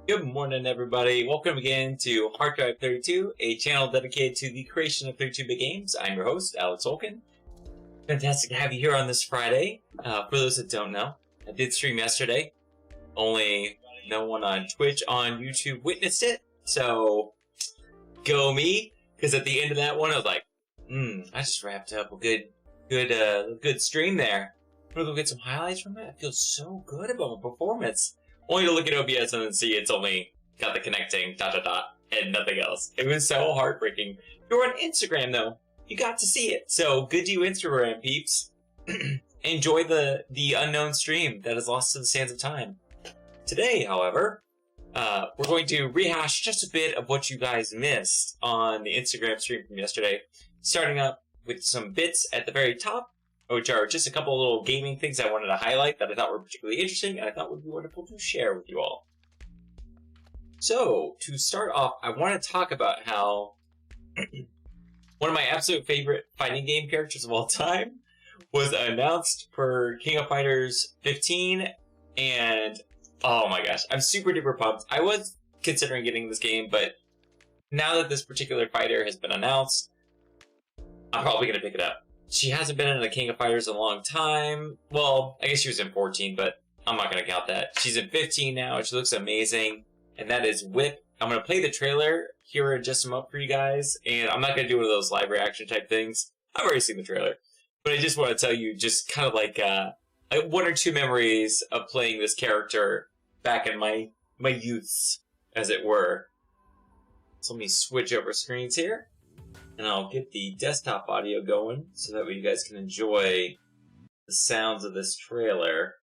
Good morning, everybody. Welcome again to Hard Drive 32, a channel dedicated to the creation of 32-bit games. I'm your host, Alex Olkin. Fantastic to have you here on this Friday. For those that don't know, I did stream yesterday. Only no one on Twitch, on YouTube witnessed it. So, go me. Because at the end of that one, I was like, I just wrapped up a good stream there. I'm gonna go get some highlights from it. I feel so good about my performance. Only to look at OBS and then see it's only got the connecting ... and nothing else. It was so heartbreaking. If you're on Instagram though, you got to see it. So good to you, Instagram peeps. Enjoy the unknown stream that is lost to the sands of time. Today, however, we're going to rehash just a bit of what you guys missed on the Instagram stream from yesterday. Starting up with some bits at the very top, which are just a couple of little gaming things I wanted to highlight that I thought were particularly interesting and I thought would be wonderful to share with you all. So, to start off, I want to talk about how one of my absolute favorite fighting game characters of all time was announced for King of Fighters 15, and oh my gosh, I'm super duper pumped. I was considering getting this game, but now that this particular fighter has been announced, I'm probably going to pick it up. She hasn't been in the King of Fighters in a long time. Well, I guess she was in 14, but I'm not going to count that. She's in 15 now, and she looks amazing. And that is Whip. I'm going to play the trailer here in just a moment for you guys. And I'm not going to do one of those live reaction type things. I've already seen the trailer. But I just want to tell you just kind of like one or two memories of playing this character back in my youths, as it were. So let me switch over screens here. And I'll get the desktop audio going so that way you guys can enjoy the sounds of this trailer.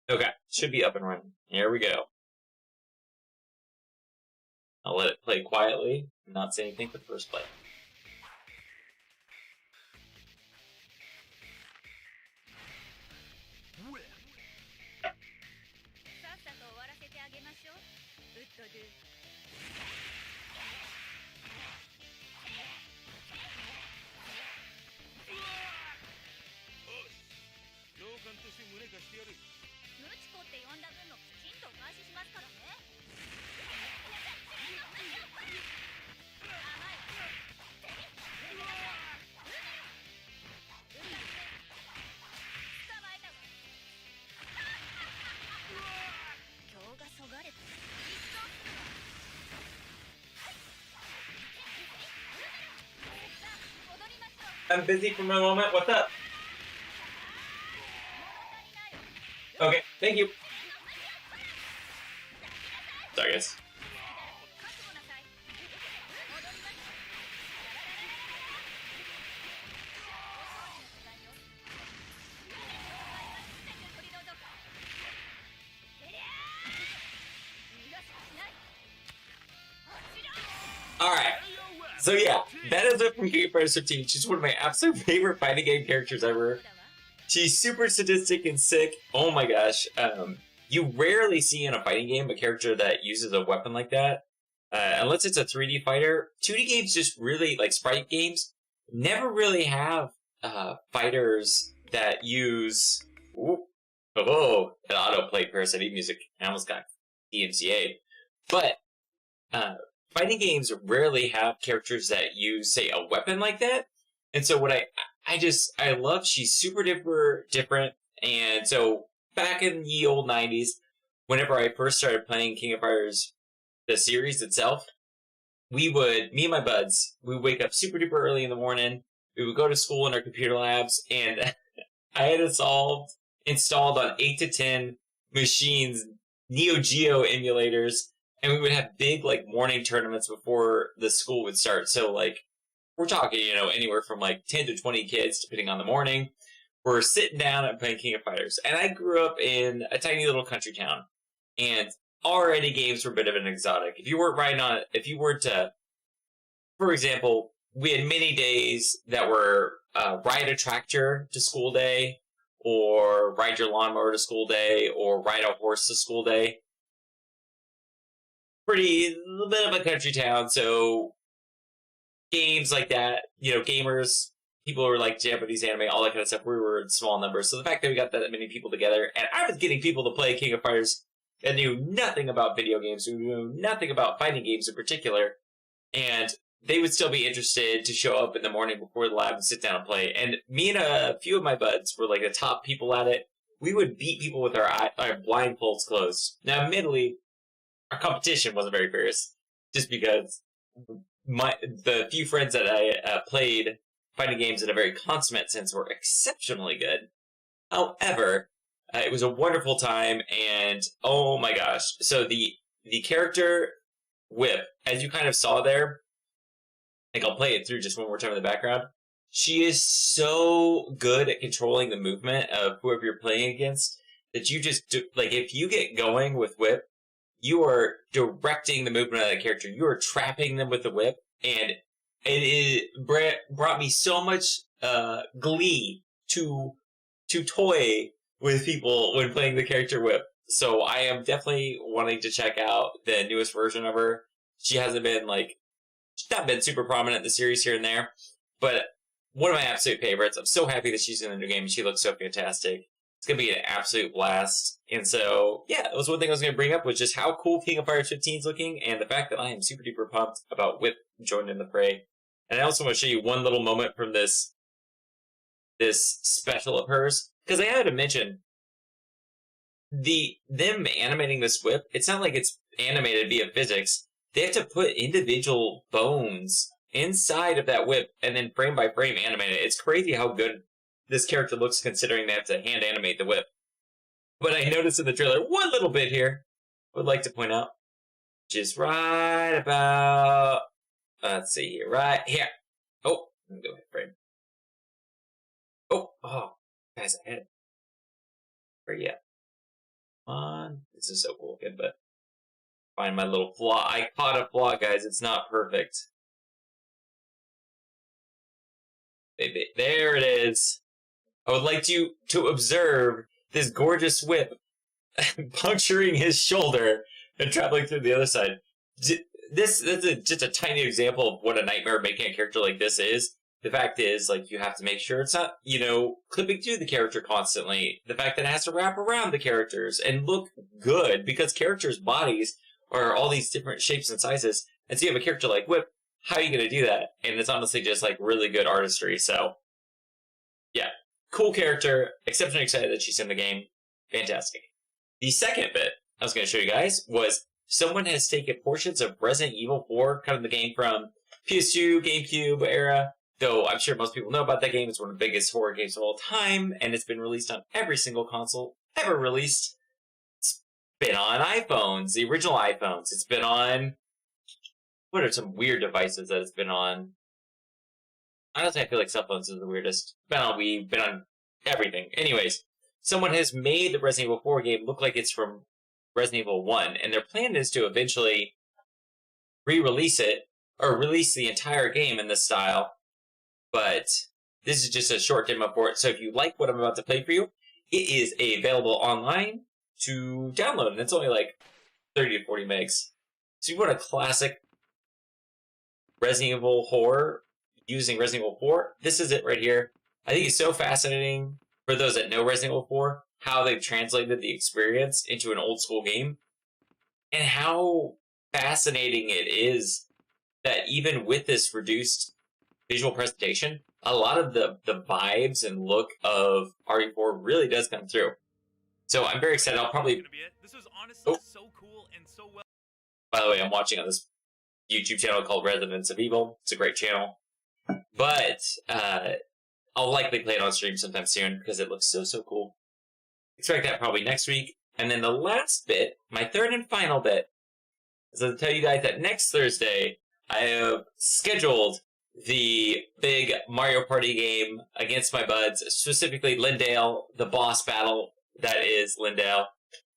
Okay, should be up and running. Here we go. I'll let it play quietly and not say anything for the first play. I'm busy for a moment. What's up? Okay, thank you. Sorry, guys. Alright. So yeah, that is it from King of Fighters 15. She's one of my absolute favorite fighting game characters ever. She's super sadistic and sick. Oh my gosh. You rarely see in a fighting game a character that uses a weapon like that. Unless it's a 3D fighter. 2D games just really, like sprite games, never really have fighters that use... an autoplay parasitic music. I almost got DMCA'd. But fighting games rarely have characters that use, say, a weapon like that. And so what I love, she's super different. And so back in the old 90s, whenever I first started playing King of Fighters, the series itself, me and my buds, we would wake up super duper early in the morning. We would go to school in our computer labs, and I had installed on 8 to 10 machines, Neo Geo emulators, and we would have big, like, morning tournaments before the school would start. So, like, we're talking, anywhere from like 10 to 20 kids, depending on the morning. We're sitting down and playing King of Fighters. And I grew up in a tiny little country town. And already games were a bit of an exotic. If you were to, for example, we had many days that were ride a tractor to school day, or ride your lawnmower to school day, or ride a horse to school day. Pretty little bit of a country town, so games like that, gamers, people who were like Japanese anime, all that kind of stuff, we were in small numbers. So the fact that we got that many people together, and I was getting people to play King of Fighters that knew nothing about video games, who knew nothing about fighting games in particular, and they would still be interested to show up in the morning before the lab and sit down and play. And me and a few of my buds were like the top people at it. We would beat people with our blindfolds closed. Now, admittedly, our competition wasn't very fierce, just because the few friends that I played fighting games in a very consummate sense were exceptionally good. However, it was a wonderful time, and oh my gosh. So the character Whip, as you kind of saw there, like I'll play it through just one more time in the background. She is so good at controlling the movement of whoever you're playing against that you just do, like if you get going with Whip, you are directing the movement of that character. You are trapping them with the whip, and it brought me so much glee to toy with people when playing the character Whip. So I am definitely wanting to check out the newest version of her. She hasn't been she's not been super prominent in the series here and there, but one of my absolute favorites. I'm so happy that she's in the new game. She looks so fantastic. It's going to be an absolute blast. And so, yeah, that was one thing I was going to bring up, was just how cool King of Fighters 15 is looking, and the fact that I am super duper pumped about Whip joining in the fray. And I also want to show you one little moment from this special of hers, because I had to mention, them animating this Whip, it's not like it's animated via physics. They have to put individual bones inside of that Whip and then frame by frame animate it. It's crazy how good this character looks, considering they have to hand animate the Whip. But I noticed in the trailer one little bit here I would like to point out, which is right about, let's see here, right here. Oh, let me go ahead, frame. Oh, guys, I had it. Where you at? Come on. This is so cool looking, but find my little flaw. I caught a flaw, guys. It's not perfect. Baby, there it is. I would like you to observe this gorgeous Whip puncturing his shoulder and traveling through the other side. This is just a tiny example of what a nightmare making a character like this is. The fact is, you have to make sure it's not, clipping through the character constantly. The fact that it has to wrap around the characters and look good, because characters' bodies are all these different shapes and sizes. And so you have a character like Whip, how are you going to do that? And it's honestly just, really good artistry. So, yeah. Cool character. Exceptionally excited that she's in the game. Fantastic. The second bit I was going to show you guys was someone has taken portions of Resident Evil 4, kind of the game from PS2, GameCube era. Though I'm sure most people know about that game. It's one of the biggest horror games of all time, and it's been released on every single console ever released. It's been on iPhones, the original iPhones. It's been on... What are some weird devices that it's been on? Honestly, I feel like cell phones is the weirdest. Been on Wii, been on everything. Anyways, someone has made the Resident Evil 4 game look like it's from Resident Evil 1, and their plan is to eventually re-release it, or release the entire game in this style. But this is just a short demo for it, so if you like what I'm about to play for you, it is available online to download, and it's only 30 to 40 megs. So if you want a classic Resident Evil horror using Resident Evil 4, this is it right here. I think it's so fascinating, for those that know Resident Evil 4, how they've translated the experience into an old school game, and how fascinating it is that even with this reduced visual presentation, a lot of the vibes and look of RE4 really does come through. So I'm very excited. I'll probably... This is honestly so cool and so well. By the way, I'm watching on this YouTube channel called Residents of Evil. It's a great channel. But I'll likely play it on stream sometime soon because it looks so cool. Expect that probably next week. And then the last bit, my third and final bit, is to tell you guys that next Thursday, I have scheduled the big Mario Party game against my buds, specifically Lindale, the boss battle that is Lindale.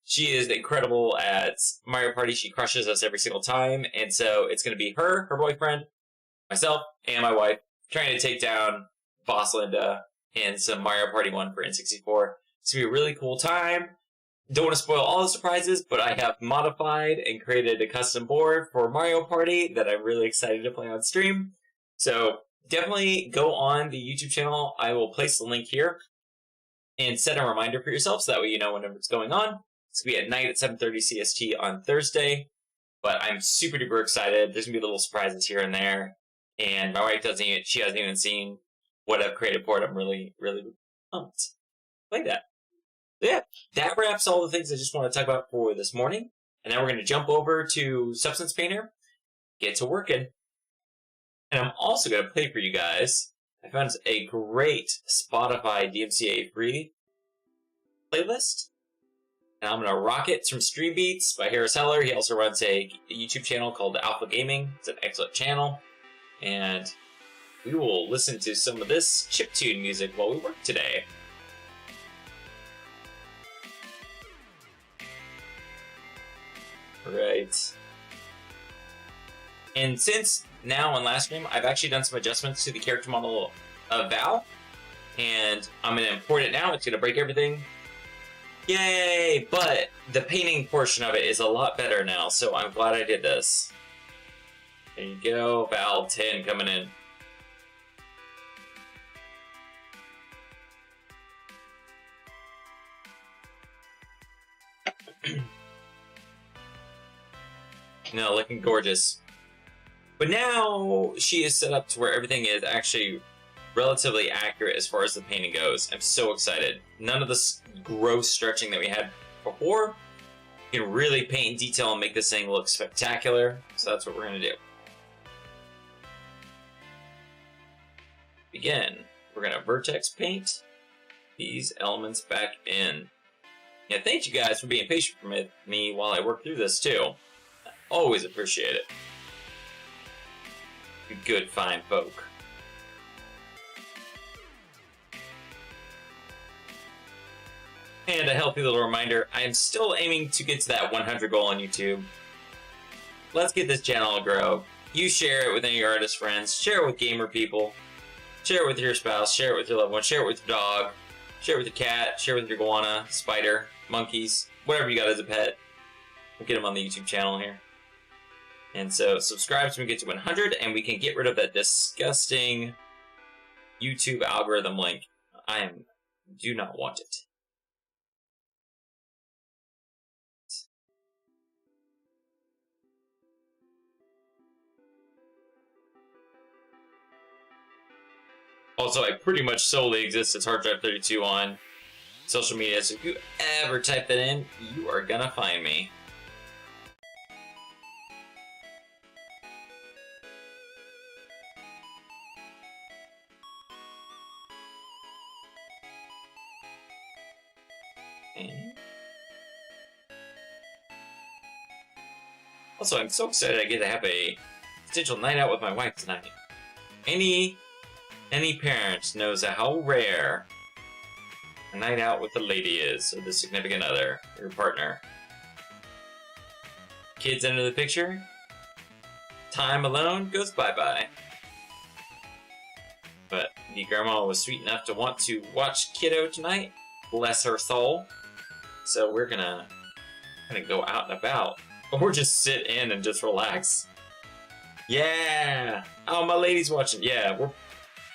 She is incredible at Mario Party. She crushes us every single time. And so it's going to be her boyfriend, myself, and my wife trying to take down Boss Linda in some Mario Party 1 for N64. It's going to be a really cool time. Don't want to spoil all the surprises, but I have modified and created a custom board for Mario Party that I'm really excited to play on stream. So definitely go on the YouTube channel. I will place the link here and set a reminder for yourself so that way you know whenever it's going on. It's going to be at night at 7:30 CST on Thursday, but I'm super duper excited. There's going to be little surprises here and there, and my wife hasn't even seen what I've created for it. I'm really, really pumped to play that. So yeah, that wraps all the things I just want to talk about for this morning, and now we're going to jump over to Substance Painter, get to working. And I'm also going to play for you guys. I found a great Spotify DMCA free playlist. And I'm going to rock it from Stream Beats by Harris Heller. He also runs a YouTube channel called Alpha Gaming. It's an excellent channel. And we will listen to some of this chiptune music while we work today. Right. And since now on last stream, I've actually done some adjustments to the character model of Val. And I'm going to import it now. It's going to break everything. Yay! But the painting portion of it is a lot better now, so I'm glad I did this. There you go, Val 10 coming in. No, looking gorgeous. But now she is set up to where everything is actually relatively accurate as far as the painting goes. I'm so excited. None of this gross stretching that we had before. You can really paint in detail and make this thing look spectacular. So that's what we're going to do. Again, we're going to vertex paint these elements back in. Yeah, thank you guys for being patient with me while I work through this too. I always appreciate it. You good, fine folk. And a healthy little reminder, I am still aiming to get to that 100 goal on YouTube. Let's get this channel to grow. You share it with any of your artist friends, share it with gamer people, share it with your spouse, share it with your loved one, share it with your dog, share it with your cat, share it with your iguana, spider, monkeys, whatever you got as a pet. We'll get them on the YouTube channel here. And so subscribe so we get to 100 and we can get rid of that disgusting YouTube algorithm link. Do not want it. Also, I pretty much solely exist as HardDrive32 on social media, so if you ever type that in, you are gonna find me. And also, I'm so excited I get to have a potential night out with my wife tonight. Any parent knows how rare a night out with the lady is, or the significant other, your partner. Kids enter the picture, time alone goes bye-bye. But the grandma was sweet enough to want to watch kiddo tonight, bless her soul. So we're gonna go out and about, or just sit in and just relax. Yeah! Oh, my lady's watching. Yeah, we're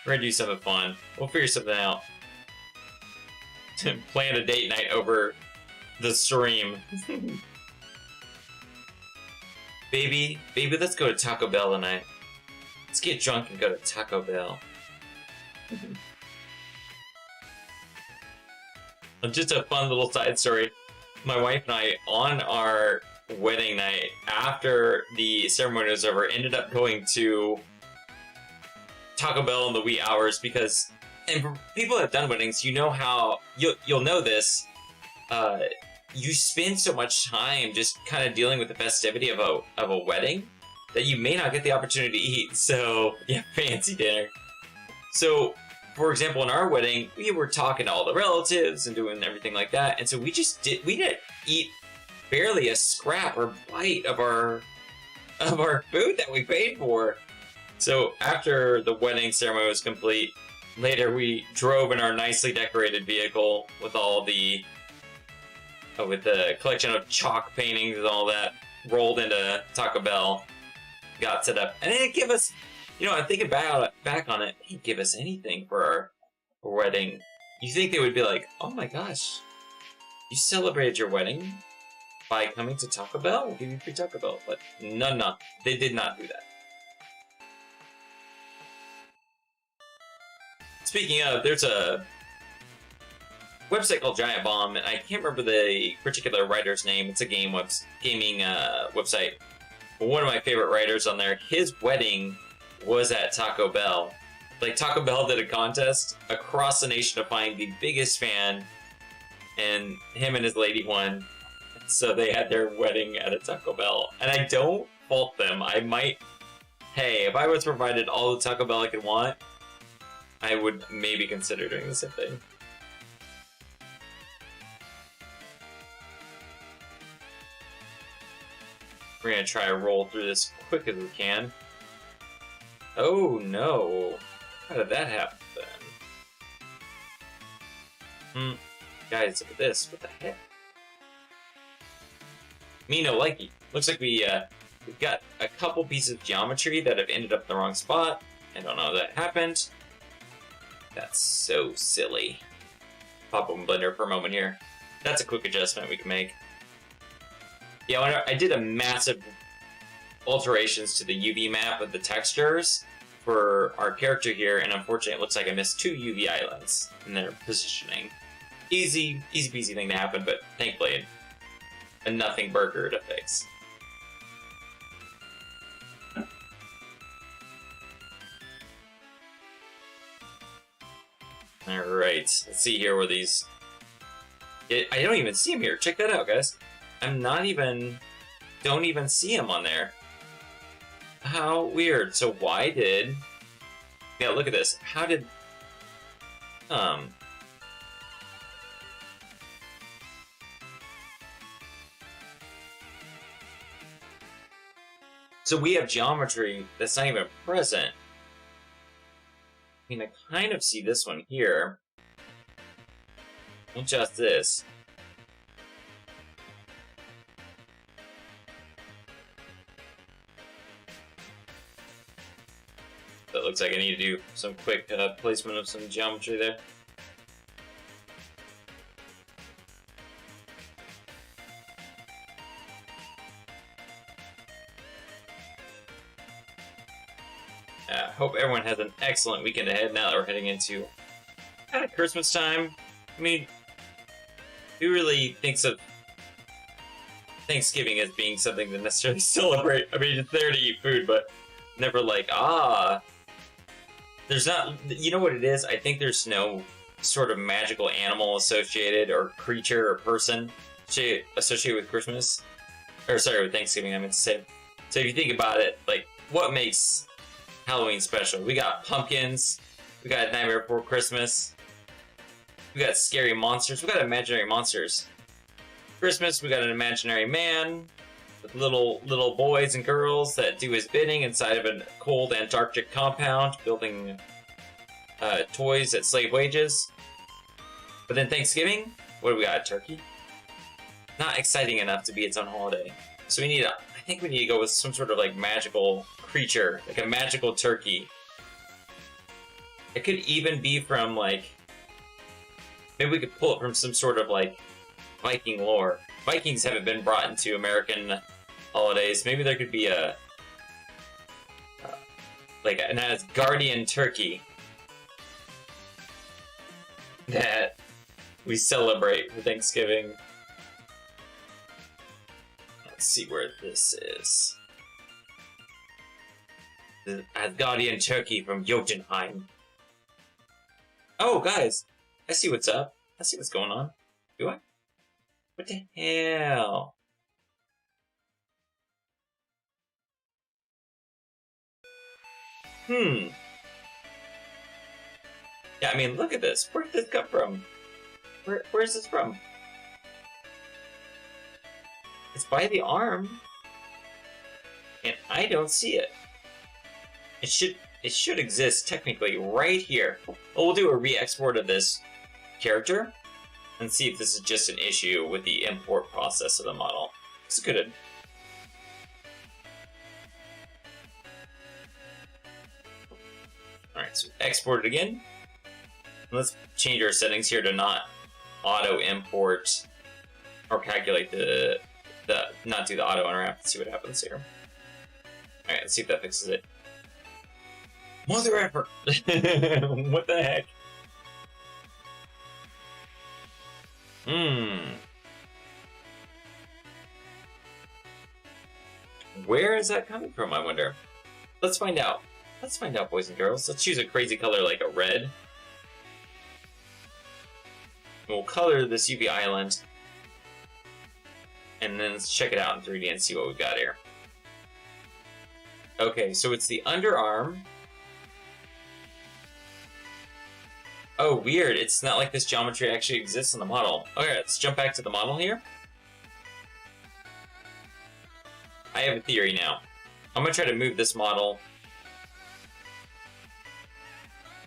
gonna do something fun. We'll figure something out. Plan a date night over the stream. Baby, let's go to Taco Bell tonight. Let's get drunk and go to Taco Bell. Just a fun little side story. My wife and I, on our wedding night, after the ceremony was over, ended up going to Taco Bell in the wee hours because, and for people that have done weddings, you know how, you'll know this, you spend so much time just kind of dealing with the festivity of a wedding that you may not get the opportunity to eat. So, yeah, fancy dinner. So, for example, in our wedding, we were talking to all the relatives and doing everything like that. And so we didn't eat barely a scrap or bite of our food that we paid for. So after the wedding ceremony was complete, later we drove in our nicely decorated vehicle with all the with the collection of chalk paintings and all that, rolled into Taco Bell, got set up, and they didn't give us, I'm thinking back on it, they didn't give us anything for our wedding. You think they would be like, oh my gosh, you celebrated your wedding by coming to Taco Bell? We'll give you free Taco Bell. But no, they did not do that. Speaking of, there's a website called Giant Bomb, and I can't remember the particular writer's name. It's a gaming website. But one of my favorite writers on there, his wedding was at Taco Bell. Like, Taco Bell did a contest across the nation to find the biggest fan, and him and his lady won. So they had their wedding at a Taco Bell. And I don't fault them. Hey, if I was provided all the Taco Bell I could want, I would maybe consider doing the same thing. We're gonna try to roll through this quick as we can. Oh no! How did that happen? Guys, look at this. What the heck? Me no likey. Looks like we've got a couple pieces of geometry that have ended up in the wrong spot. I don't know how that happened. That's so silly. Pop open Blender for a moment here. That's a quick adjustment we can make. Yeah, I did a massive alterations to the UV map of the textures for our character here, and unfortunately it looks like I missed 2 UV islands in their positioning. Easy peasy thing to happen, but thankfully a nothing burger to fix. Alright, let's see here where these... I don't even see them here. Check that out, guys. Don't even see them on there. How weird. So why did... Yeah, look at this. How did... So we have geometry that's not even present. I mean, I kind of see this one here. And just this. That looks like I need to do some quick placement of some geometry there. Hope everyone has an excellent weekend ahead now that we're heading into kind of Christmas time. I mean, who really thinks of Thanksgiving as being something to necessarily celebrate? I mean, it's there to eat food, but never like, there's not, you know what it is? I think there's no sort of magical animal associated, or creature, or person associated with Christmas. Or sorry, with Thanksgiving, I meant to say. So if you think about it, like, what makes Halloween special? We got pumpkins, we got Nightmare Before Christmas, we got scary monsters, we got imaginary monsters. Christmas, we got an imaginary man with little boys and girls that do his bidding inside of a cold Antarctic compound, building toys at slave wages. But then Thanksgiving, what do we got? Turkey? Not exciting enough to be its own holiday. So I think we need to go with some sort of like magical creature, like a magical turkey. It could even be from like, maybe we could pull it from some sort of like Viking lore. Vikings haven't been brought into American holidays. Maybe there could be a like an Asgardian turkey that we celebrate for Thanksgiving. Let's see where this is. The Asgardian turkey from Jotunheim. Oh, guys, I see what's up. I see what's going on. Do I? What the hell? Yeah, I mean, look at this. Where did this come from? Where's this from? It's by the arm, and I don't see it. It should exist technically right here. Well, we'll do a re-export of this character and see if this is just an issue with the import process of the model. It's good. Alright, so export it again. Let's change our settings here to not auto import or calculate not do the auto unwrap. Let's see what happens here. Alright, let's see if that fixes it. Mother effer! What the heck? Where is that coming from, I wonder? Let's find out. Let's find out, boys and girls. Let's choose a crazy color like a red. And we'll color this UV island. And then let's check it out in 3D and see what we've got here. Okay, so it's the underarm. Oh, weird. It's not like this geometry actually exists in the model. Okay, let's jump back to the model here. I have a theory now. I'm going to try to move this model.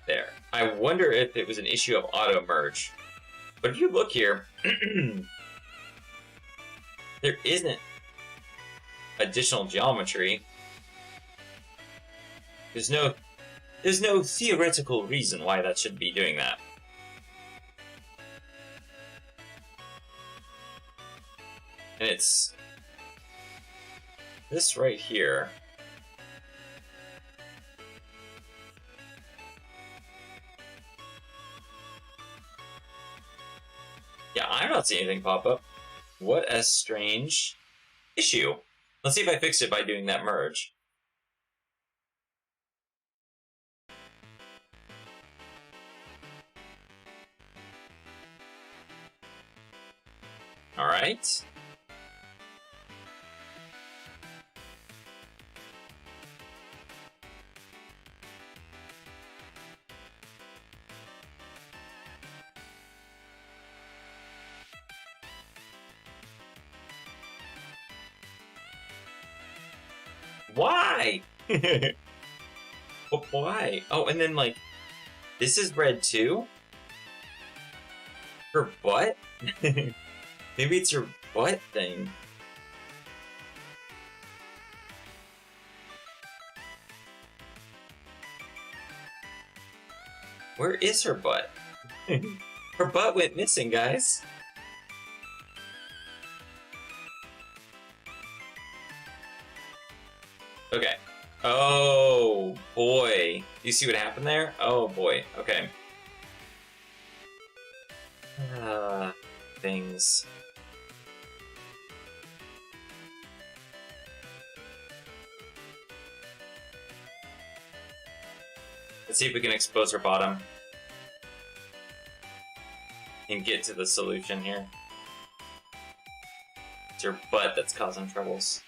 There. I wonder if it was an issue of auto merge. But if you look here, there isn't additional geometry. There's no theoretical reason why that should be doing that. And it's this right here. Yeah, I'm not seeing anything pop up. What a strange issue. Let's see if I fix it by doing that merge. Alright. Why? But why? Oh, and then like, this is red too? Her butt? Maybe it's her butt thing. Where is her butt? Her butt went missing, guys. Okay. Oh, boy. You see what happened there? Oh, boy. Okay. Things. Let's see if we can expose her bottom. And get to the solution here. It's her butt that's causing troubles.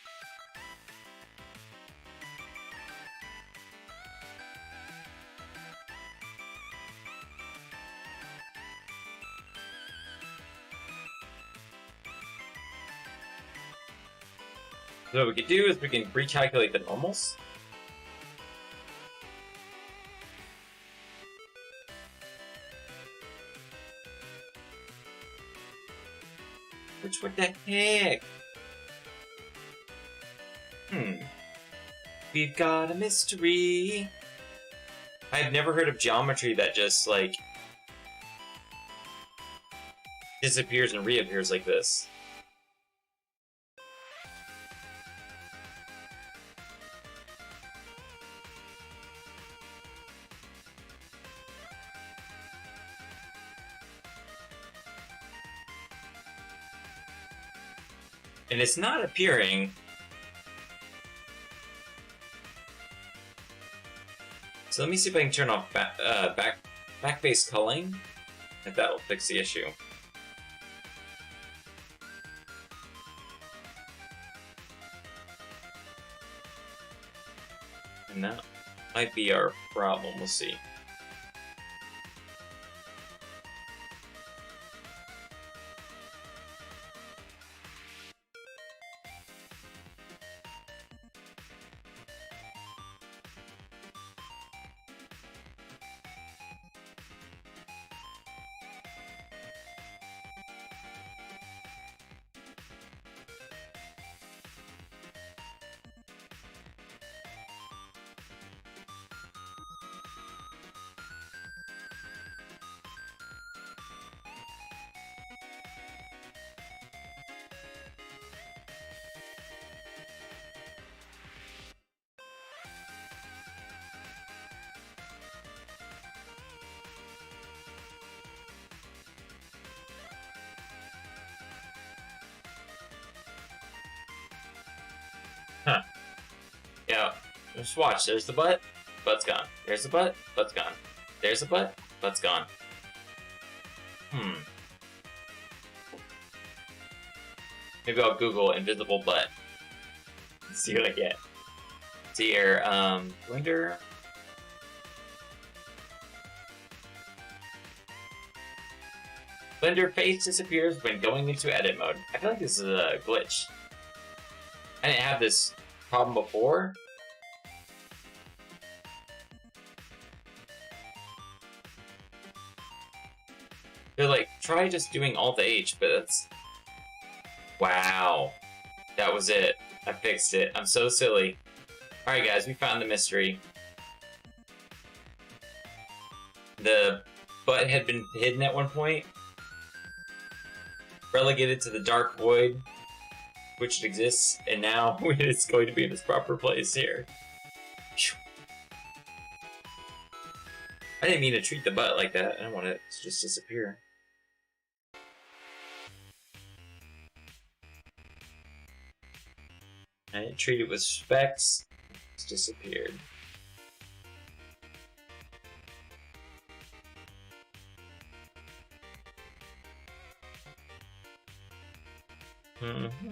So what we could do is we can recalculate the normals. Which, what the heck? We've got a mystery. I've never heard of geometry that just, like, disappears and reappears like this. And it's not appearing. So let me see if I can turn off back-face culling, if that'll fix the issue. No. might be our problem. We'll see. Huh. Yeah, just watch. There's the butt, butt's gone. There's the butt, butt's gone. There's the butt, butt's gone. Maybe I'll Google invisible butt and see what I get. See here, Blender. Blender face disappears when going into edit mode. I feel like this is a glitch. I didn't have this problem before. They're like, try just doing Alt-H, but that's... Wow. That was it. I fixed it. I'm so silly. Alright guys, we found the mystery. The butt had been hidden at one point. Relegated to the dark void, which it exists, and now it's going to be in its proper place here. I didn't mean to treat the butt like that. I don't want it to just disappear. I didn't treat it with specs. It's disappeared. Mm-hmm.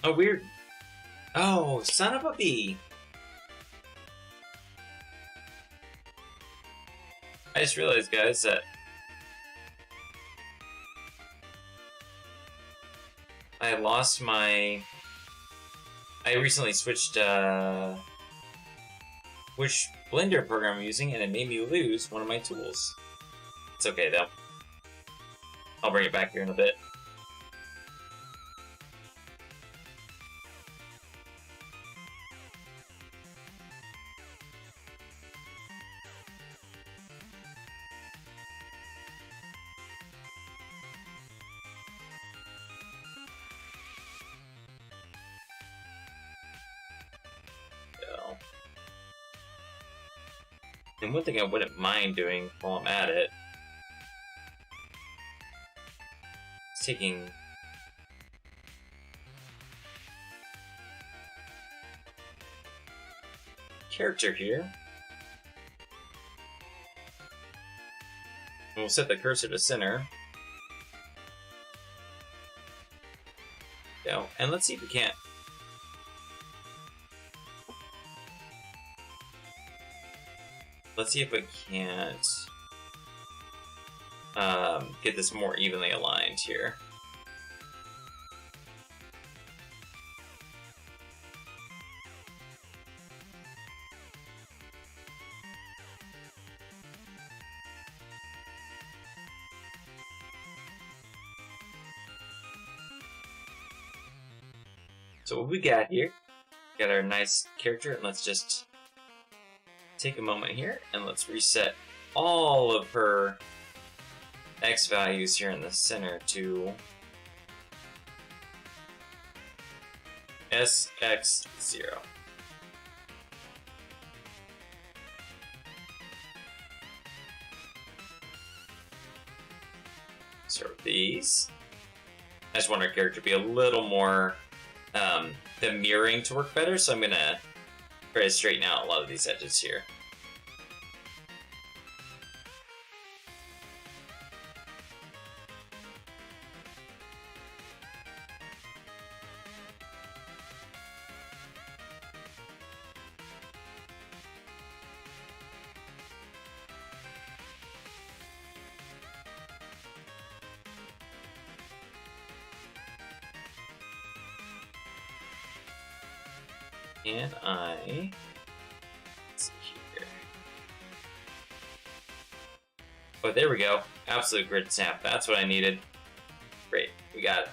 Oh, weird. Oh, son of a bee. I just realized, guys, that I lost my... I recently switched, which Blender program I'm using, and it made me lose one of my tools. It's okay, though. I'll bring it back here in a bit. And one thing I wouldn't mind doing while I'm at it is taking character here. And we'll set the cursor to center. Go. And let's see if we can't. Let's see if we can't get this more evenly aligned here. So what we got here, got our nice character, and let's just take a moment here and let's reset all of her X values here in the center to SX0. Start with these. I just want our character to be a little more the mirroring to work better, so I'm gonna try to straighten out a lot of these edges here. And let's see here. Oh, there we go. Absolute grid snap. That's what I needed. Great, we got it.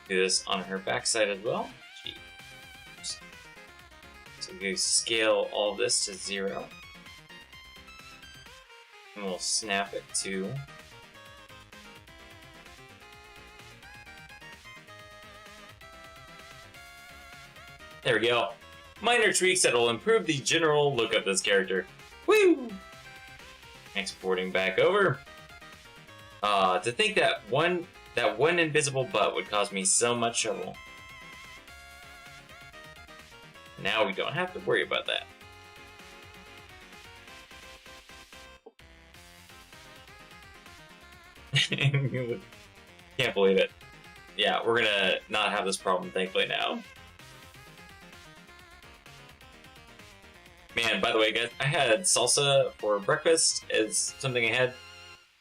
Do this on her backside as well. So we scale all this to 0. And we'll snap it to there we go. Minor tweaks that will improve the general look of this character. Woo! Exporting back over. To think that one invisible butt would cause me so much trouble. Now we don't have to worry about that. Can't believe it. Yeah, we're gonna not have this problem, thankfully, now. Man, by the way, guys, I had salsa for breakfast as something I had.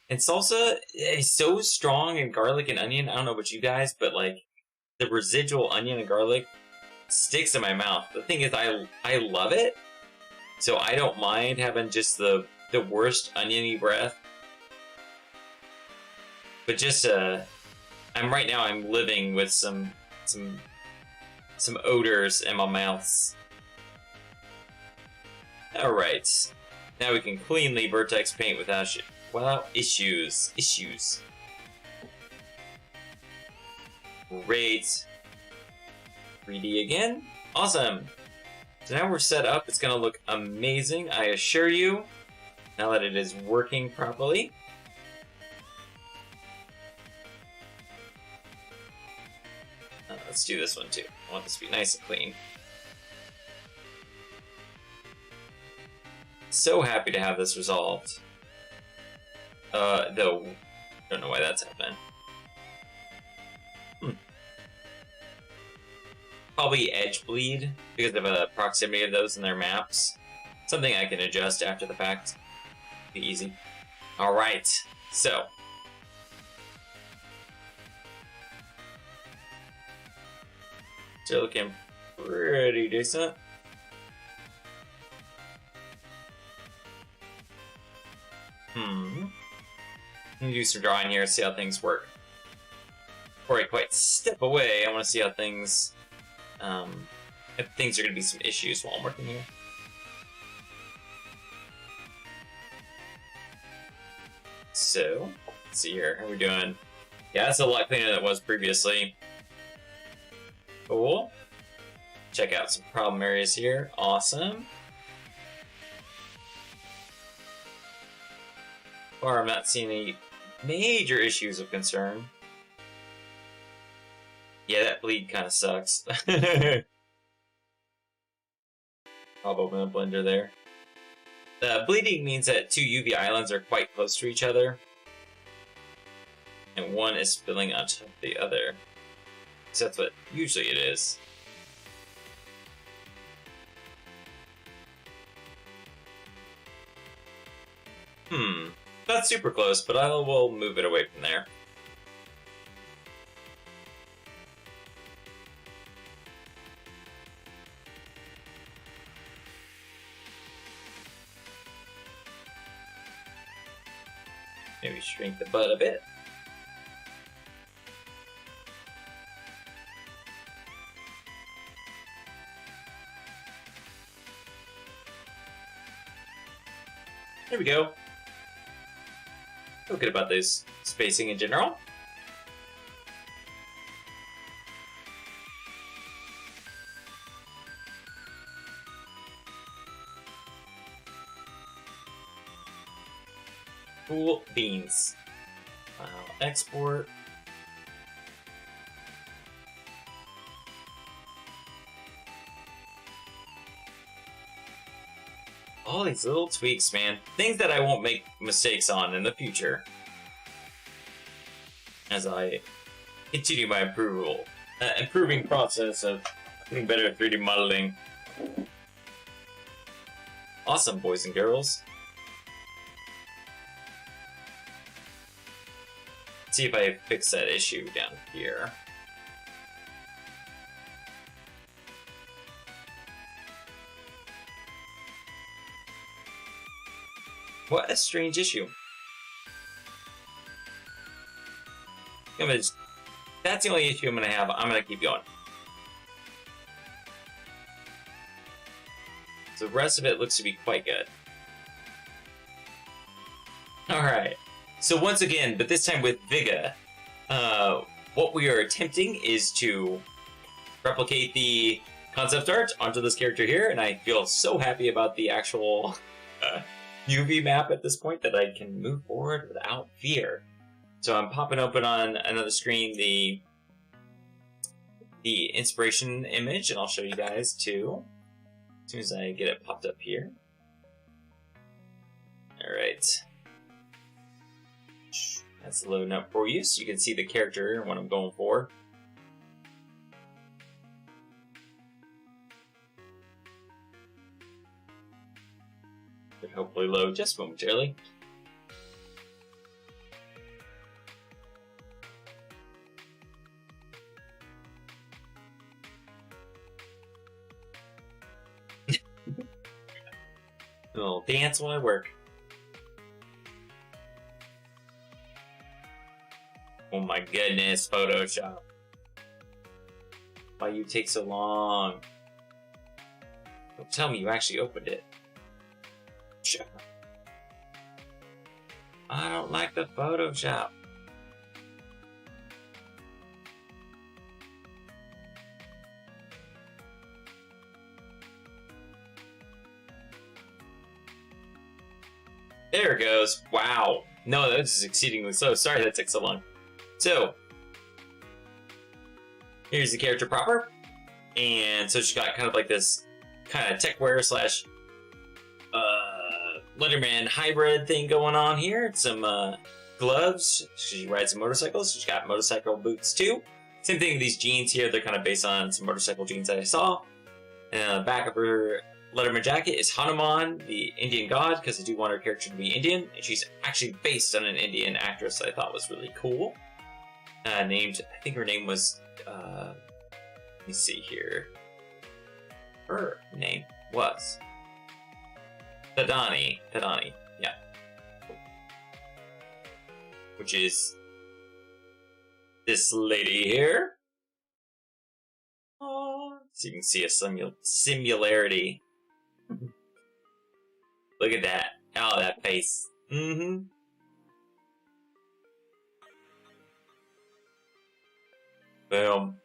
And salsa is so strong in garlic and onion. I don't know about you guys, but like the residual onion and garlic sticks in my mouth. The thing is, I love it, so I don't mind having just the worst oniony breath. But just I'm living with some odors in my mouth. All right, now we can cleanly vertex paint without issues. Great. 3D again. Awesome. So now we're set up. It's going to look amazing, I assure you, now that it is working properly. Let's do this one too. I want this to be nice and clean. So happy to have this resolved. Though, don't know why that's happening. Probably edge bleed because of a proximity of those in their maps. Something I can adjust after the fact. Be easy. Alright, so. Still looking pretty decent. Let me do some drawing here, see how things work. Before I quite step away, I want to see how things, if things are going to be some issues while I'm working here. So, let's see here, how are we doing? Yeah, that's a lot cleaner than it was previously. Cool. Check out some problem areas here. Awesome. Far, I'm not seeing any major issues of concern. Yeah, that bleed kind of sucks. Pop open the blender there. The bleeding means that two UV islands are quite close to each other, and one is spilling onto the other. So that's what usually it is. Not super close, but I will move it away from there. Maybe shrink the butt a bit. There we go. Feel good about this spacing in general. Cool beans. Export. All these little tweaks, man. Things that I won't make mistakes on in the future. As I continue my improving process of getting better at 3D modeling. Awesome, boys and girls. Let's see if I fix that issue down here. What a strange issue. That's the only issue I'm gonna have. I'm gonna keep going. So the rest of it looks to be quite good. Alright. So once again, but this time with Viga, what we are attempting is to replicate the concept art onto this character here, and I feel so happy about the actual UV map at this point that I can move forward without fear. So I'm popping open on another screen the inspiration image, and I'll show you guys too as soon as I get it popped up here. Alright. That's loading up for you so you can see the character and what I'm going for. Should hopefully load just momentarily. A little dance while I work. Oh my goodness, Photoshop. Why you take so long? Don't tell me you actually opened it. Shut up. I don't like the Photoshop. There it goes. Wow. No, this is exceedingly slow. Sorry that took so long. So, here's the character proper. And so she's got kind of like this kind of techwear slash Letterman hybrid thing going on here. Some gloves. She rides a motorcycle. So she's got motorcycle boots too. Same thing with these jeans here. They're kind of based on some motorcycle jeans that I saw. And on the back of her Letterman jacket is Hanuman, the Indian god, because I do want her character to be Indian. And she's actually based on an Indian actress that I thought was really cool. Named, I think her name was, let me see here. Her name was Tadani, yeah. Which is this lady here. Oh, so you can see a similarity. Look at that. Oh, that face. Mm-hmm. Boom.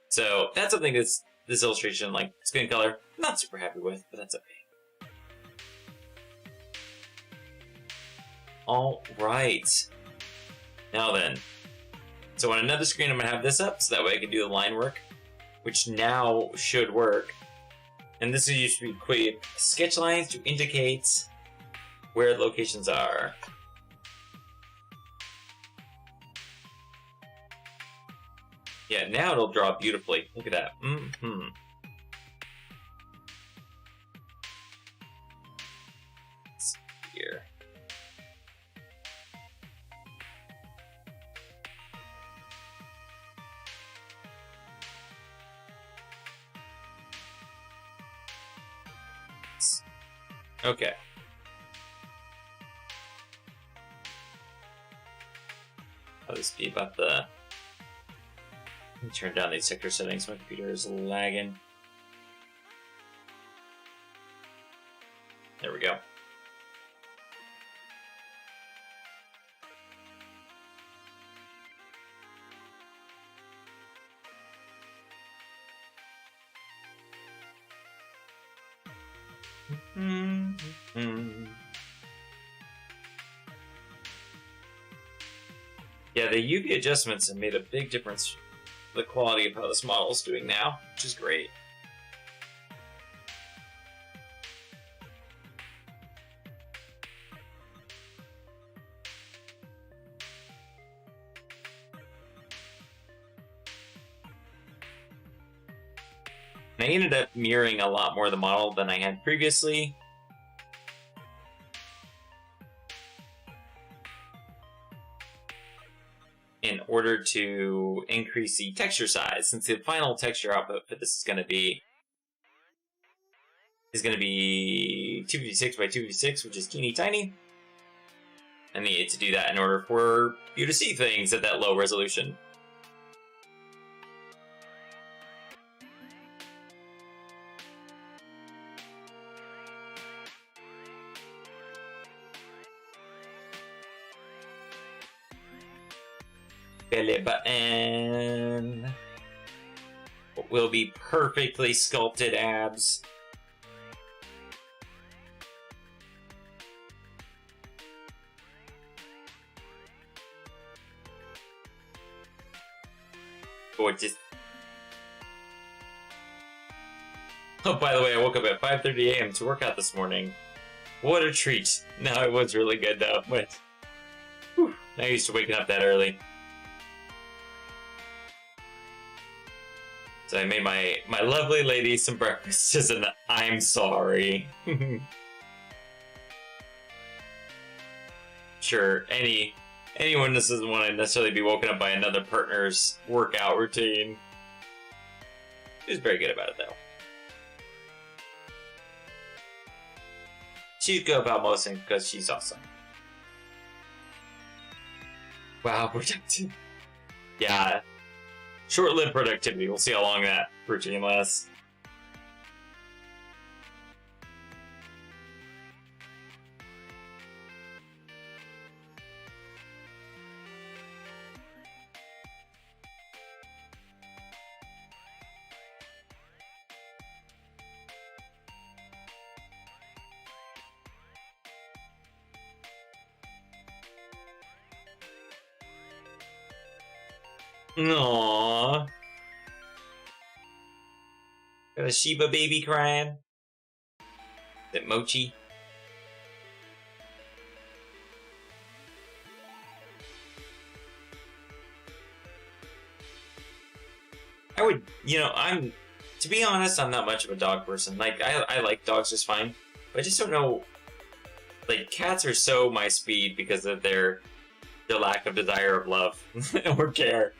So that's something this illustration, like skin color, not super happy with, but that's okay. All right. Now then. So on another screen, I'm gonna have this up so that way I can do the line work, which now should work. And this used to be quick sketch lines to indicate where locations are. Yeah, now it'll draw beautifully. Look at that. Mm-hmm. Here. Okay. How this be about the... Let me turn down these sector settings. My computer is lagging. There we go. Yeah, the UV adjustments have made a big difference for the quality of how this model is doing now, which is great. And I ended up mirroring a lot more of the model than I had previously. In order to increase the texture size, since the final texture output for this is going to be 256 by 256, which is teeny tiny. I need to do that in order for you to see things at that low resolution. Belly button. What will be perfectly sculpted abs. Gorgeous. Oh, by the way, I woke up at 5:30 a.m. to work out this morning. What a treat. No, it was really good though. But whew, I'm used to waking up that early. So I made my lovely lady some breakfast as an I'm sorry. Sure, anyone that doesn't want to necessarily be woken up by another partner's workout routine. She's very good about it though. She's good about most things because she's awesome. Wow, productive. Yeah. Short-lived productivity. We'll see how long that routine lasts. Aww. Got a Shiba baby crying. Is it Mochi? I would, to be honest, I'm not much of a dog person. Like, I like dogs just fine, but I just don't know, like, cats are so my speed because of their lack of desire of love or care.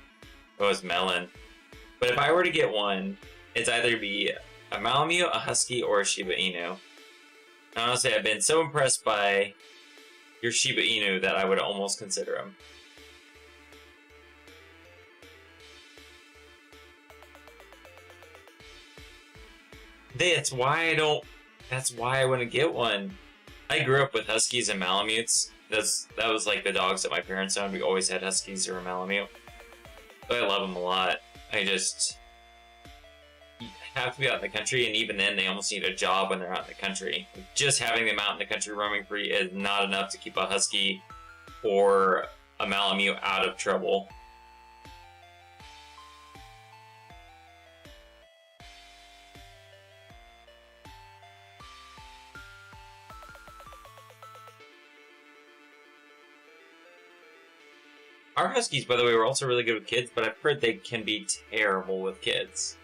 Oh, it's Melon. But if I were to get one, it's either be a Malamute, a Husky, or a Shiba Inu. And honestly, I've been so impressed by your Shiba Inu that I would almost consider him. That's why I wouldn't get one. I grew up with Huskies and Malamutes. That was like the dogs that my parents owned. We always had Huskies or a Malamute. But I love them a lot. You have to be out in the country, and even then, they almost need a job when they're out in the country. Just having them out in the country roaming free is not enough to keep a Husky or a Malamute out of trouble. Our Huskies, by the way, were also really good with kids, but I've heard they can be terrible with kids.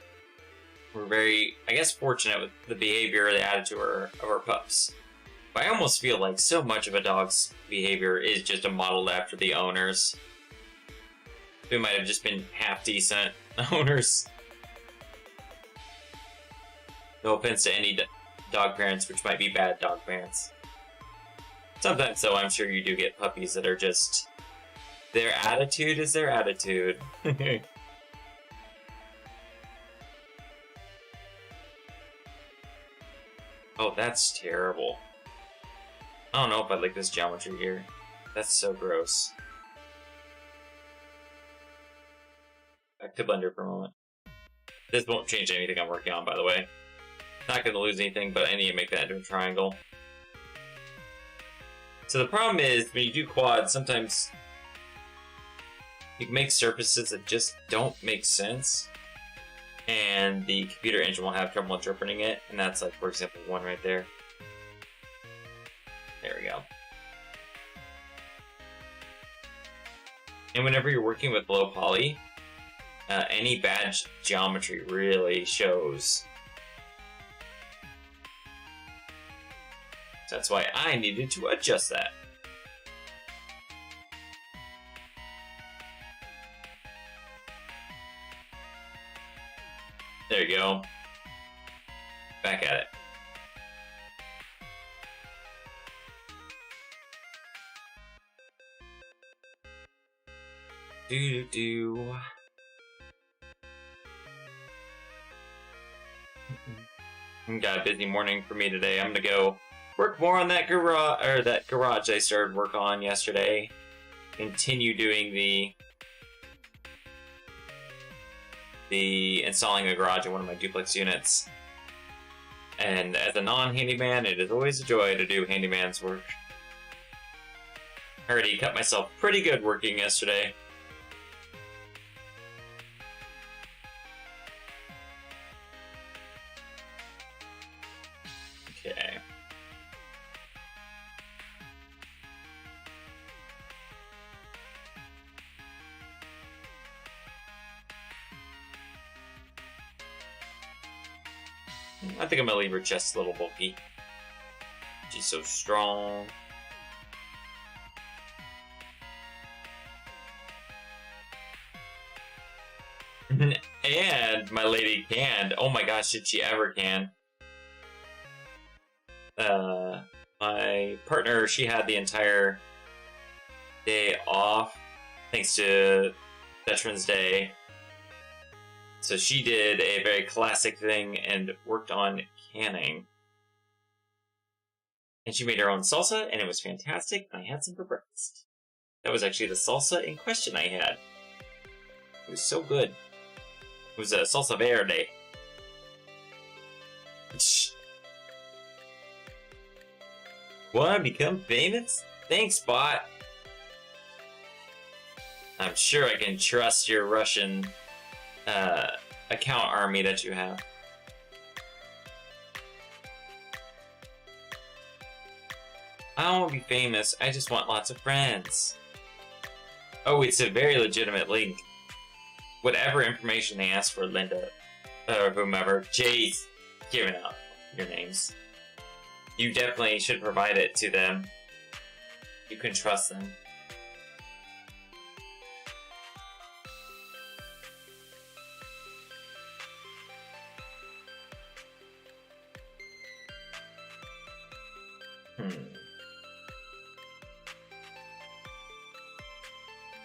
We're very, I guess, fortunate with the behavior, the attitude of our pups. But I almost feel like so much of a dog's behavior is just modeled after the owners. Who might have just been half-decent owners. No offense to any dog parents, which might be bad dog parents. Sometimes, though, I'm sure you do get puppies that are just... Their attitude is their attitude. Oh, that's terrible. I don't know if I like this geometry here. That's so gross. Back to Blender for a moment. This won't change anything I'm working on, by the way. Not going to lose anything, but I need to make that into a triangle. So the problem is, when you do quads, sometimes You can make surfaces that just don't make sense, and the computer engine will have trouble interpreting it, and that's like, for example, one right there. There we go. And whenever you're working with low poly, any bad geometry really shows. That's why I needed to adjust that. There you go. Back at it. Do. Got a busy morning for me today. I'm gonna go work more on that garage I started work on yesterday. Continue doing the installing the garage in one of my duplex units. And as a non-handyman, it is always a joy to do handyman's work. I already cut myself pretty good working yesterday. Okay. I think I'm gonna leave her chest a little bulky. She's so strong. And my lady canned. Oh my gosh, did she ever can? My partner, she had the entire day off thanks to Veterans Day. So she did a very classic thing and worked on canning. And she made her own salsa, and it was fantastic. I had some for breakfast. That was actually the salsa in question I had. It was so good. It was a salsa verde. Wanna become famous? Thanks, bot. I'm sure I can trust your Russian account army that you have. I don't want to be famous, I just want lots of friends. Oh, it's a very legitimate link. Whatever information they ask for, Linda, or whomever, Jay's giving out your names. You definitely should provide it to them. You can trust them.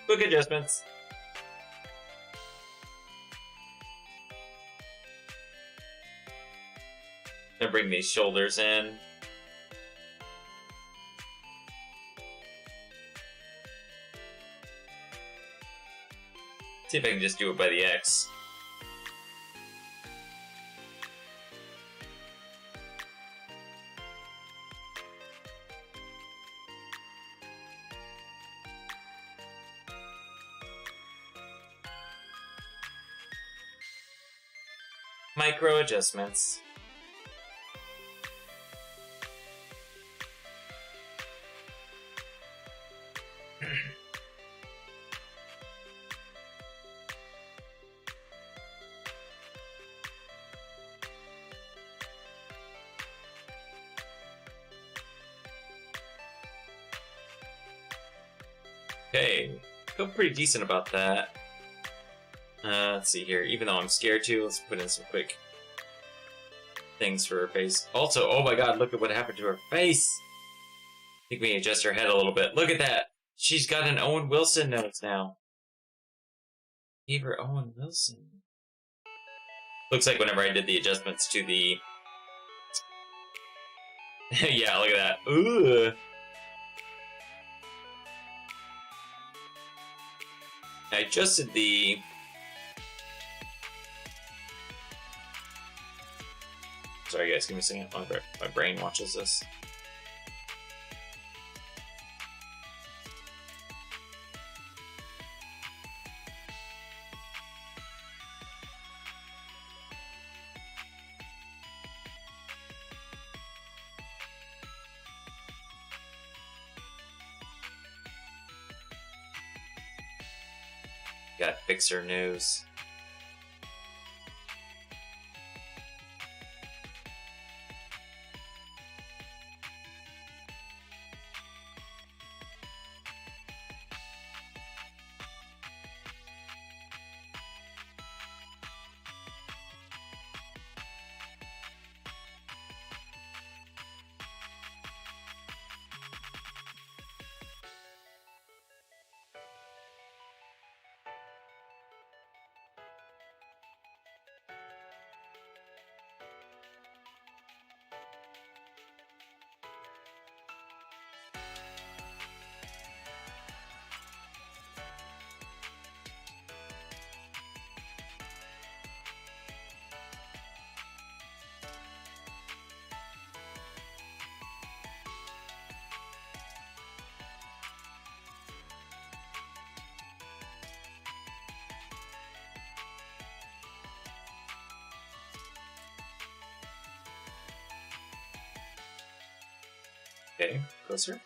Quick adjustments. Gonna bring these shoulders in. See if I can just do it by the X. Micro adjustments. Okay, feel pretty decent about that. Let's see here. Even though I'm scared to, let's put in some quick things for her face. Also, oh my god, look at what happened to her face! I think we can adjust her head a little bit. Look at that! She's got an Owen Wilson nose now. Gave her Owen Wilson. Looks like whenever I did the adjustments to the... yeah, look at that. Ooh! I adjusted the... Sorry guys, give me a second. My brain watches this. Got Fixer news. Okay, closer.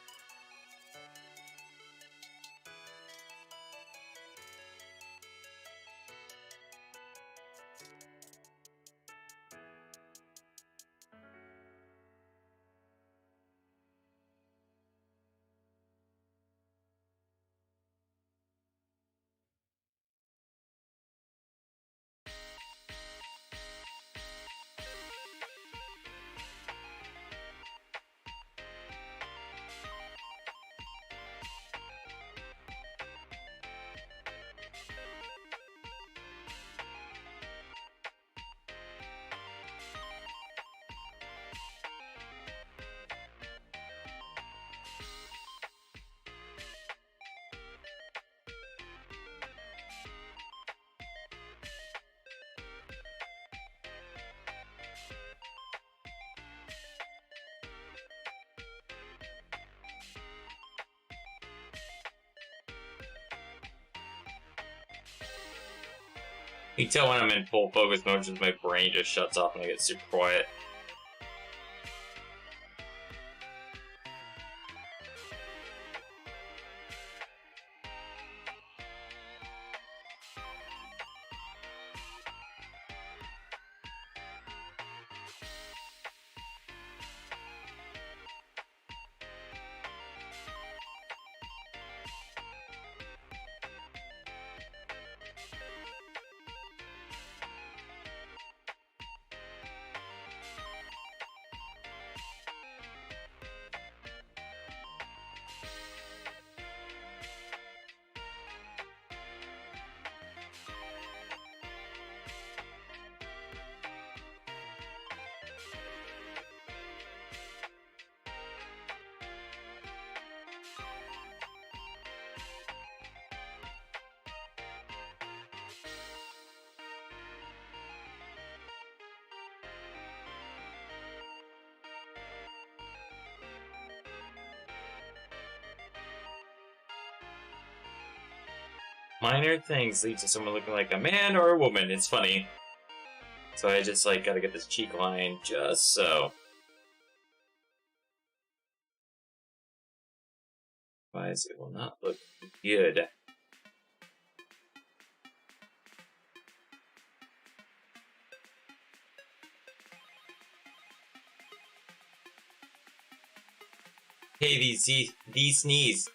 You can tell when I'm in full focus mode, just my brain just shuts off and I get super quiet. Minor things lead to someone looking like a man or a woman. It's funny. So I just like gotta get this cheek line just so. Otherwise it will not look good. Hey, these knees.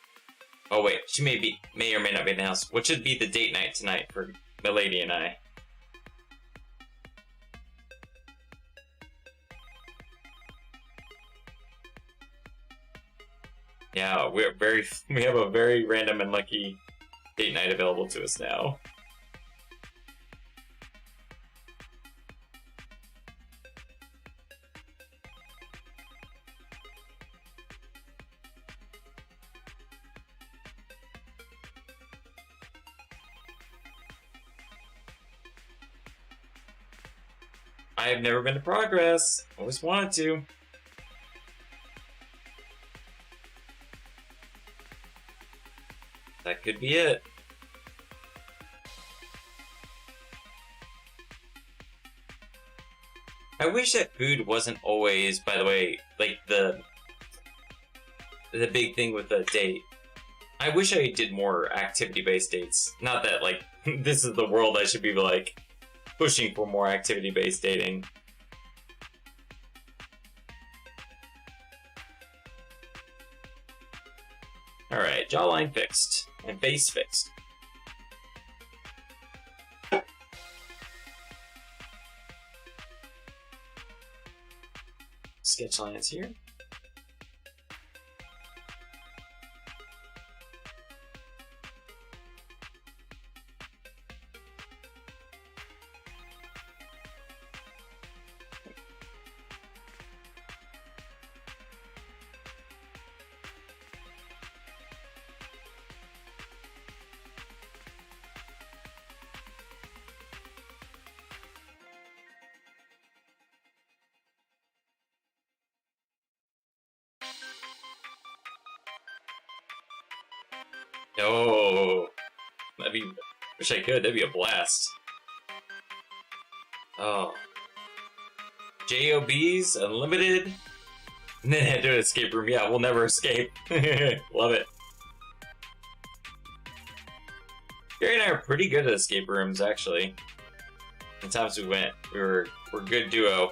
Oh wait, she may or may not be in the house. What should be the date night tonight for Milady and I? Yeah, we have a very random and lucky date night available to us now. I have never been to Progress. Always wanted to. That could be it. I wish that food wasn't always, by the way, like the big thing with the date. I wish I did more activity-based dates. Not that, like, This is the world I should be, like, pushing for more activity-based dating. Alright, jawline fixed. And face fixed. Sketch lines here. Oh, that'd be. Wish I could. That'd be a blast. Oh, JOBs unlimited, and then head to an escape room. Yeah, we'll never escape. Love it. Gary and I are pretty good at escape rooms, actually. The times we went, we're good duo.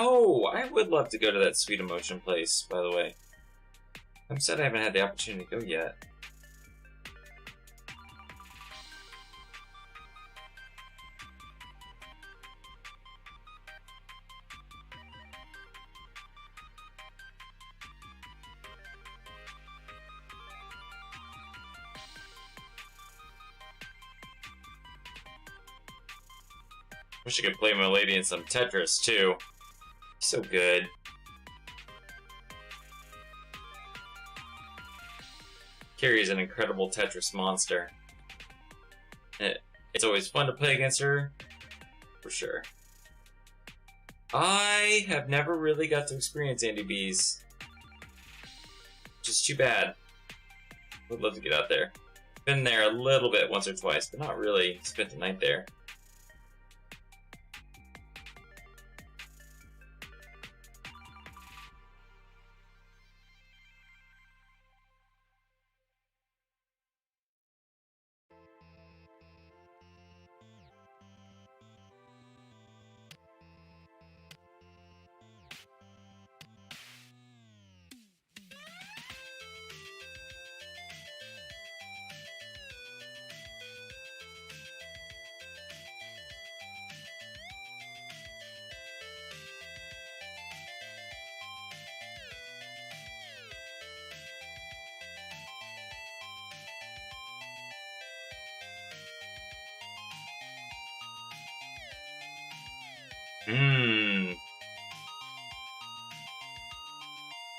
Oh, I would love to go to that Sweet Emotion place, by the way. I'm sad I haven't had the opportunity to go yet. Wish I could play my lady in some Tetris, too. So good. Carrie is an incredible Tetris monster. It's always fun to play against her, for sure. I have never really got to experience Andy B's. Which is too bad. Would love to get out there. Been there a little bit once or twice, but not really spent the night there.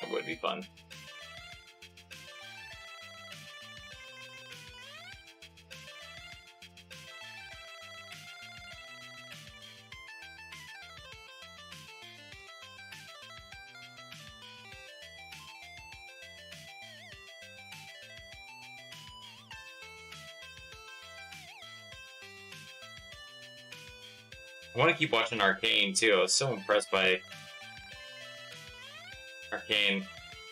That would be fun. I want to keep watching Arcane, too. I was so impressed by Arcane.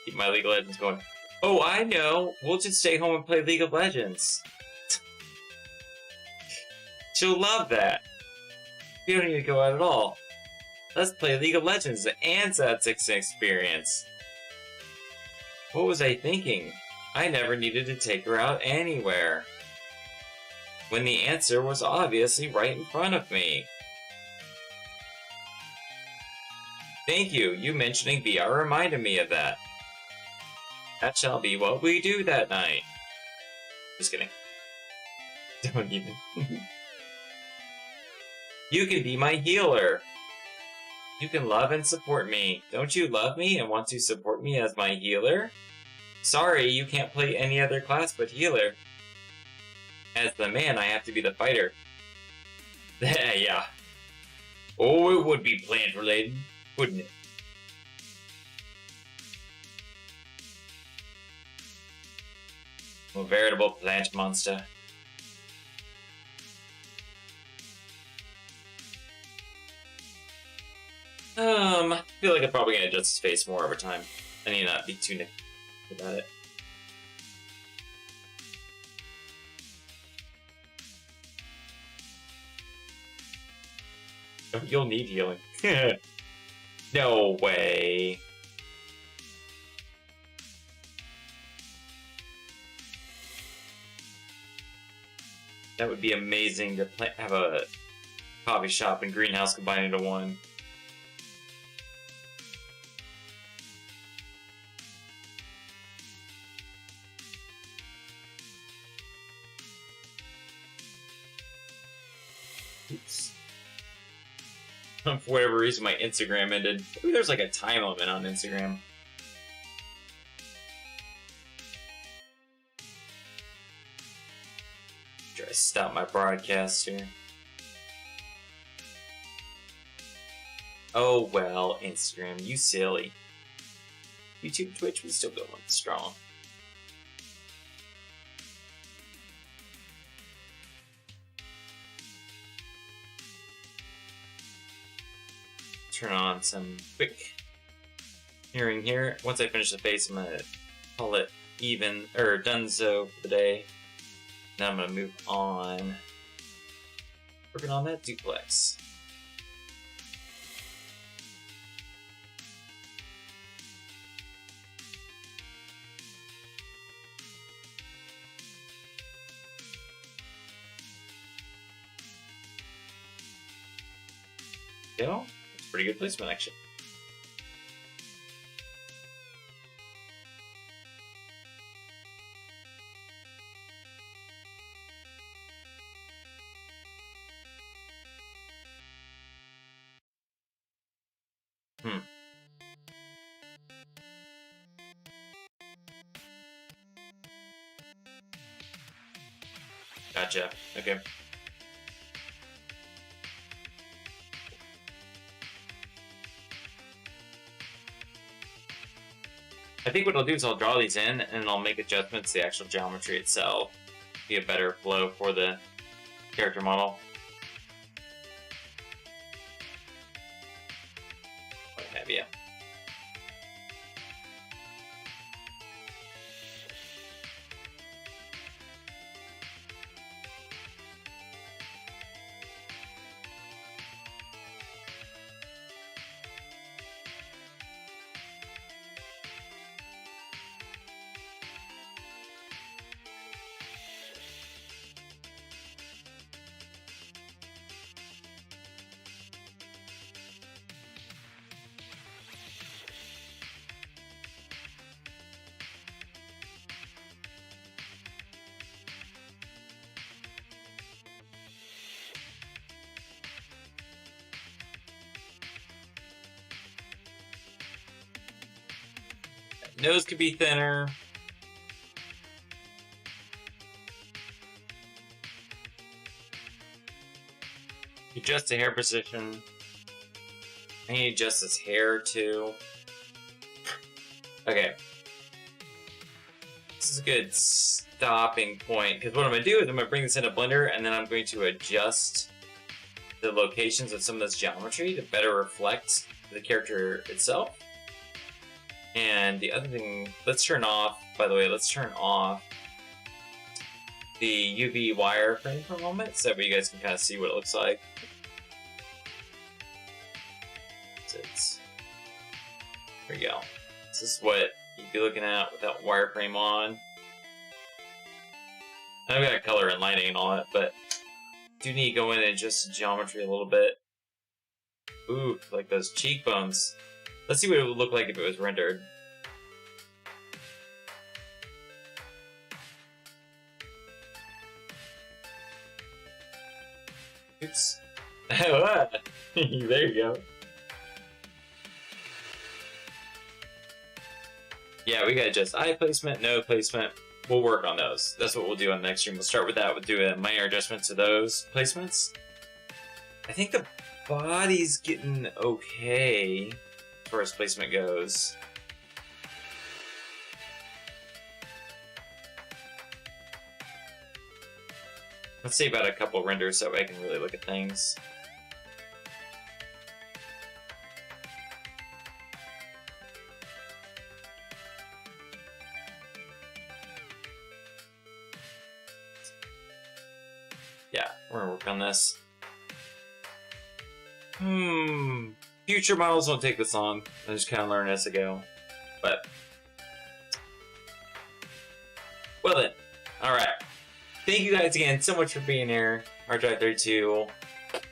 Keep my League of Legends going. Oh, I know! We'll just stay home and play League of Legends. She'll love that. We don't need to go out at all. Let's play League of Legends. The Ansat's experience. What was I thinking? I never needed to take her out anywhere. When the answer was obviously right in front of me. Thank you. You mentioning VR reminded me of that. That shall be what we do that night. Just kidding. Don't even. You can be my healer. You can love and support me. Don't you love me and want to support me as my healer? Sorry, you can't play any other class but healer. As the man, I have to be the fighter. Yeah. Oh, it would be plant-related, wouldn't it? A veritable plant monster. I feel like I'm probably gonna adjust his face more over time. I need to not be too nitpicky about it. Oh, you'll need healing. No way. That would be amazing to have a coffee shop and greenhouse combined into one. Oops. For whatever reason, my Instagram ended. Maybe there's like a time limit on Instagram. Try to stop my broadcast here. Oh well, Instagram, you silly. YouTube, Twitch, we still going strong. Turn on some quick hearing here. Once I finish the face, I'm gonna call it even or donezo for the day. Now I'm gonna move on. Working on that duplex. You know, it's pretty good placement actually. Gotcha. Okay. I think what I'll do is I'll draw these in and I'll make adjustments to the actual geometry itself. Be a better flow for the character model. What have you. Nose could be thinner. Adjust the hair position. I need to adjust his hair too. Okay. This is a good stopping point because what I'm going to do is I'm going to bring this in a blender and then I'm going to adjust the locations of some of this geometry to better reflect the character itself. And the other thing, let's turn off, by the way, let's turn off the UV wireframe for a moment so that way you guys can kind of see what it looks like. There we go. This is what you'd be looking at without wireframe on. I've got color and lighting and all that, but do need to go in and adjust the geometry a little bit. Ooh, like those cheekbones. Let's see what it would look like if it was rendered. Oops. There you go. Yeah, we gotta adjust eye placement, nose placement. we'll work on those. That's what we'll do on the next stream. We'll start with that. We'll do a minor adjustment to those placements. I think the body's getting okay as far as placement goes. Let's see about a couple renders so I can really look at things. Yeah, we're gonna work on this. Future models won't take this long. I just kind of learn as I go. But, well then, alright. Thank you guys again so much for being here. HardDrive32.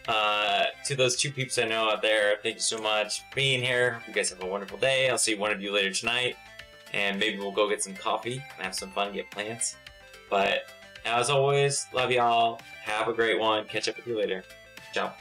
To those 2 peeps I know out there, thank you so much for being here. You guys have a wonderful day. I'll see one of you later tonight. And maybe we'll go get some coffee and have some fun, get plants. But, as always, love y'all. Have a great one. Catch up with you later. Ciao.